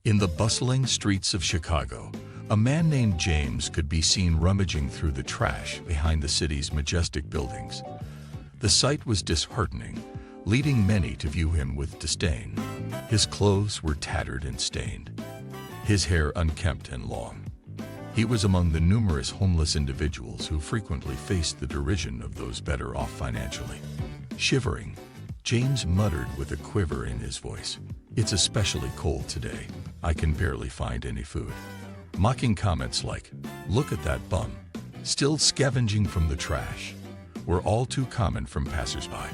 In the bustling streets of Chicago, a man named James could be seen rummaging through the trash behind the city's majestic buildings. The sight was disheartening, leading many to view him with disdain. His clothes were tattered and stained, his hair unkempt and long. He was among the numerous homeless individuals who frequently faced the derision of those better off financially. Shivering, James muttered with a quiver in his voice, "It's especially cold today. I can barely find any food." Mocking comments like, "Look at that bum, still scavenging from the trash," were all too common from passersby.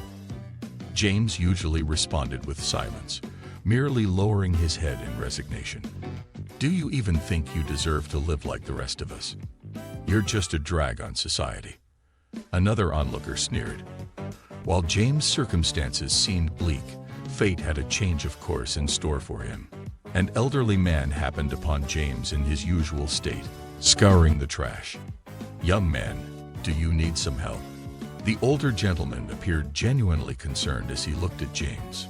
James usually responded with silence, merely lowering his head in resignation. "Do you even think you deserve to live like the rest of us? You're just a drag on society." Another onlooker sneered. While James' circumstances seemed bleak, fate had a change of course in store for him. An elderly man happened upon James in his usual state, scouring the trash. "Young man, do you need some help?" The older gentleman appeared genuinely concerned as he looked at James.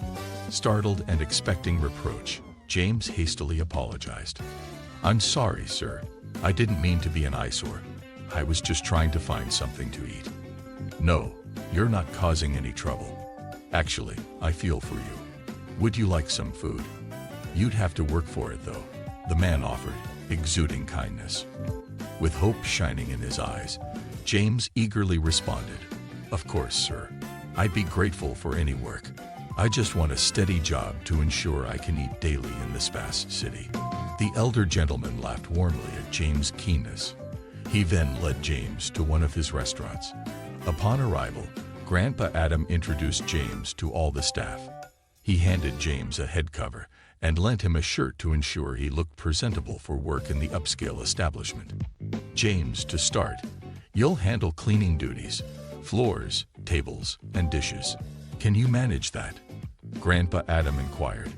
Startled and expecting reproach, James hastily apologized. "I'm sorry, sir. I didn't mean to be an eyesore. I was just trying to find something to eat." "No, you're not causing any trouble. Actually, I feel for you. Would you like some food?" "You'd have to work for it, though," the man offered, exuding kindness. With hope shining in his eyes, James eagerly responded, "Of course, sir. I'd be grateful for any work. I just want a steady job to ensure I can eat daily in this vast city." The elder gentleman laughed warmly at James' keenness. He then led James to one of his restaurants. Upon arrival, Grandpa Adam introduced James to all the staff. He handed James a head cover and lent him a shirt to ensure he looked presentable for work in the upscale establishment. "James, to start, you'll handle cleaning duties, floors, tables, and dishes. Can you manage that?" Grandpa Adam inquired.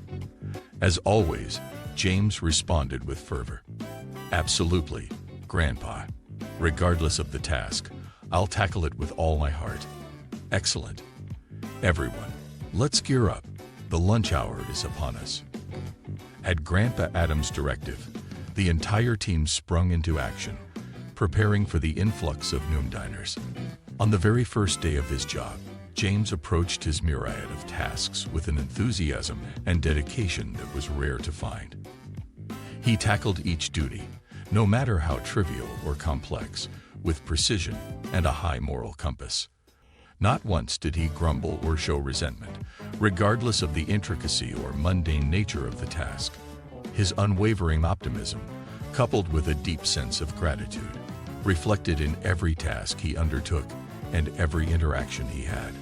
As always, James responded with fervor. "Absolutely, Grandpa. Regardless of the task, I'll tackle it with all my heart." "Excellent. Everyone, let's gear up. The lunch hour is upon us." At Grandpa Adam's directive, the entire team sprung into action, preparing for the influx of noon diners. On the very first day of his job, James approached his myriad of tasks with an enthusiasm and dedication that was rare to find. He tackled each duty, no matter how trivial or complex, with precision and a high moral compass. Not once did he grumble or show resentment, regardless of the intricacy or mundane nature of the task. His unwavering optimism, coupled with a deep sense of gratitude, reflected in every task he undertook and every interaction he had.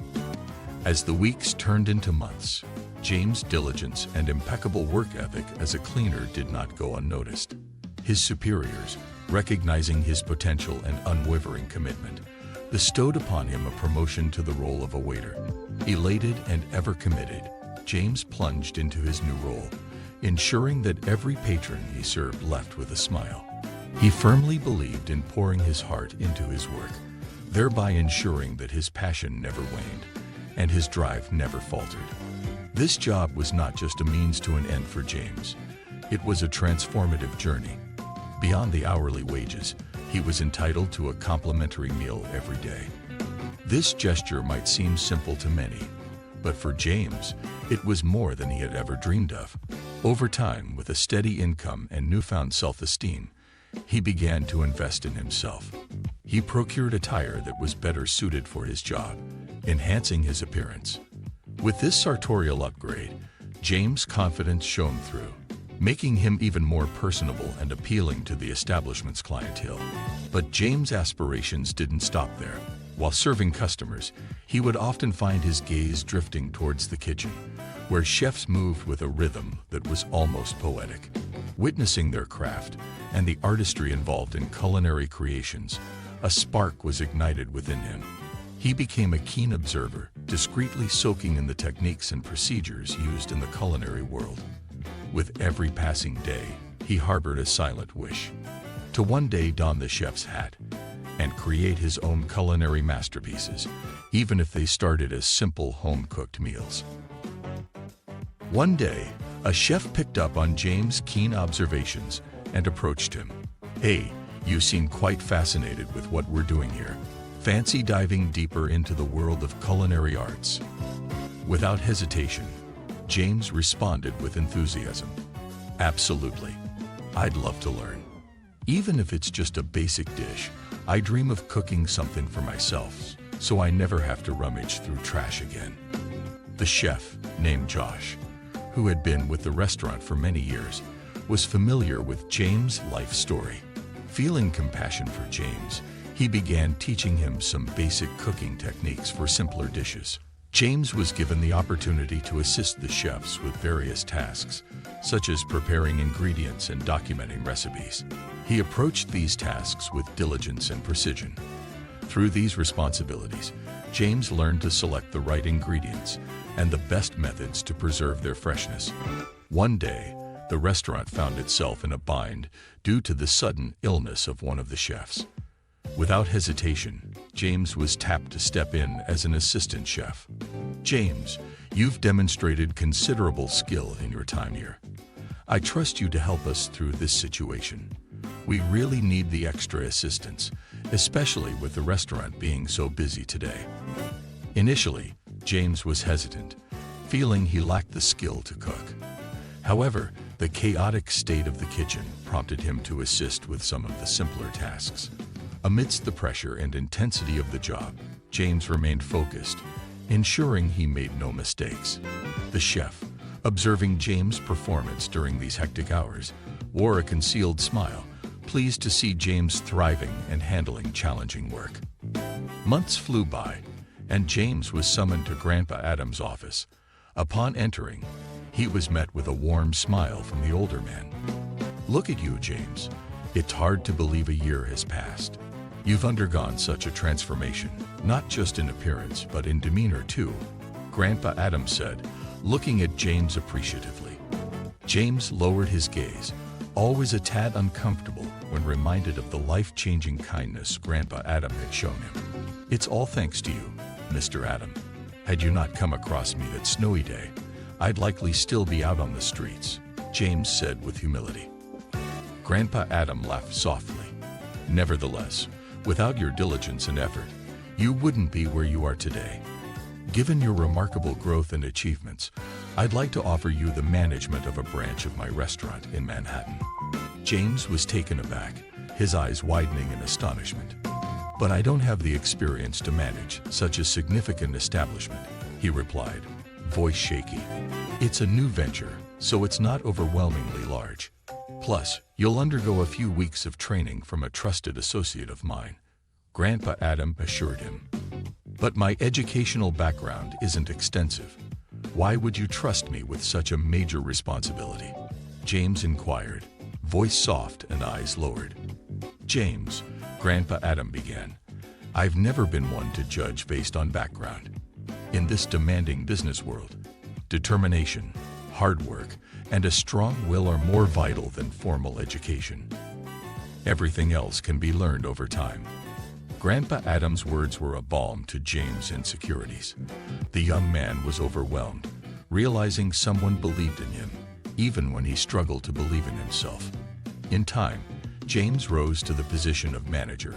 As the weeks turned into months, James' diligence and impeccable work ethic as a cleaner did not go unnoticed. His superiors, recognizing his potential and unwavering commitment, bestowed upon him a promotion to the role of a waiter. Elated and ever committed, James plunged into his new role, ensuring that every patron he served left with a smile. He firmly believed in pouring his heart into his work, thereby ensuring that his passion never waned and his drive never faltered. This job was not just a means to an end for James. It was a transformative journey. Beyond the hourly wages, he was entitled to a complimentary meal every day. This gesture might seem simple to many, but for James, it was more than he had ever dreamed of. Over time, with a steady income and newfound self-esteem, he began to invest in himself. He procured attire that was better suited for his job, enhancing his appearance. With this sartorial upgrade, James' confidence shone through, making him even more personable and appealing to the establishment's clientele. But James' aspirations didn't stop there. While serving customers, he would often find his gaze drifting towards the kitchen, where chefs moved with a rhythm that was almost poetic. Witnessing their craft and the artistry involved in culinary creations, a spark was ignited within him. He became a keen observer, discreetly soaking in the techniques and procedures used in the culinary world. With every passing day, he harbored a silent wish to one day don the chef's hat and create his own culinary masterpieces, even if they started as simple home-cooked meals. One day, A chef picked up on James' keen observations and approached him. "Hey, you seem quite fascinated with what we're doing here. Fancy diving deeper into the world of culinary arts?" Without hesitation, James responded with enthusiasm. "Absolutely. I'd love to learn. Even if it's just a basic dish, I dream of cooking something for myself, so I never have to rummage through trash again." The chef, named Josh, who had been with the restaurant for many years, was familiar with James' life story. Feeling compassion for James, he began teaching him some basic cooking techniques for simpler dishes. James was given the opportunity to assist the chefs with various tasks, such as preparing ingredients and documenting recipes. He approached these tasks with diligence and precision. Through these responsibilities, James learned to select the right ingredients and the best methods to preserve their freshness. One day, the restaurant found itself in a bind due to the sudden illness of one of the chefs. Without hesitation, James was tapped to step in as an assistant chef. "James, you've demonstrated considerable skill in your time here. I trust you to help us through this situation. We really need the extra assistance, especially with the restaurant being so busy today." Initially, James was hesitant, feeling he lacked the skill to cook. However, the chaotic state of the kitchen prompted him to assist with some of the simpler tasks. Amidst the pressure and intensity of the job, James remained focused, ensuring he made no mistakes. The chef, observing James' performance during these hectic hours, wore a concealed smile, pleased to see James thriving and handling challenging work. Months flew by, and James was summoned to Grandpa Adam's office. Upon entering, he was met with a warm smile from the older man. "Look at you, James. It's hard to believe a year has passed. You've undergone such a transformation, not just in appearance but in demeanor too," Grandpa Adam said, looking at James appreciatively. James lowered his gaze, always a tad uncomfortable when reminded of the life-changing kindness Grandpa Adam had shown him. "It's all thanks to you, Mr. Adam. Had you not come across me that snowy day, I'd likely still be out on the streets," James said with humility. Grandpa Adam laughed softly. "Nevertheless, without your diligence and effort, you wouldn't be where you are today. Given your remarkable growth and achievements, I'd like to offer you the management of a branch of my restaurant in Manhattan." James was taken aback, his eyes widening in astonishment. "But I don't have the experience to manage such a significant establishment," he replied, voice shaky. "It's a new venture, so it's not overwhelmingly large. Plus, you'll undergo a few weeks of training from a trusted associate of mine," Grandpa Adam assured him. "But my educational background isn't extensive. Why would you trust me with such a major responsibility?" James inquired, voice soft and eyes lowered. "James," Grandpa Adam began, "I've never been one to judge based on background. In this demanding business world, determination, hard work, and a strong will are more vital than formal education. Everything else can be learned over time." Grandpa Adam's words were a balm to James' insecurities. The young man was overwhelmed, realizing someone believed in him, even when he struggled to believe in himself. In time, James rose to the position of manager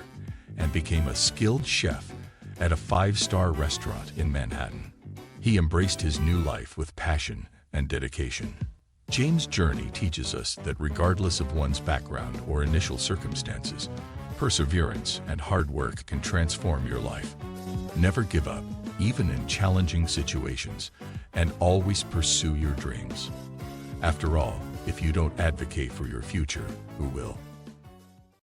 and became a skilled chef at a 5-star restaurant in Manhattan. He embraced his new life with passion and dedication. James' journey teaches us that regardless of one's background or initial circumstances, perseverance and hard work can transform your life. Never give up, even in challenging situations, and always pursue your dreams. After all, if you don't advocate for your future, who will?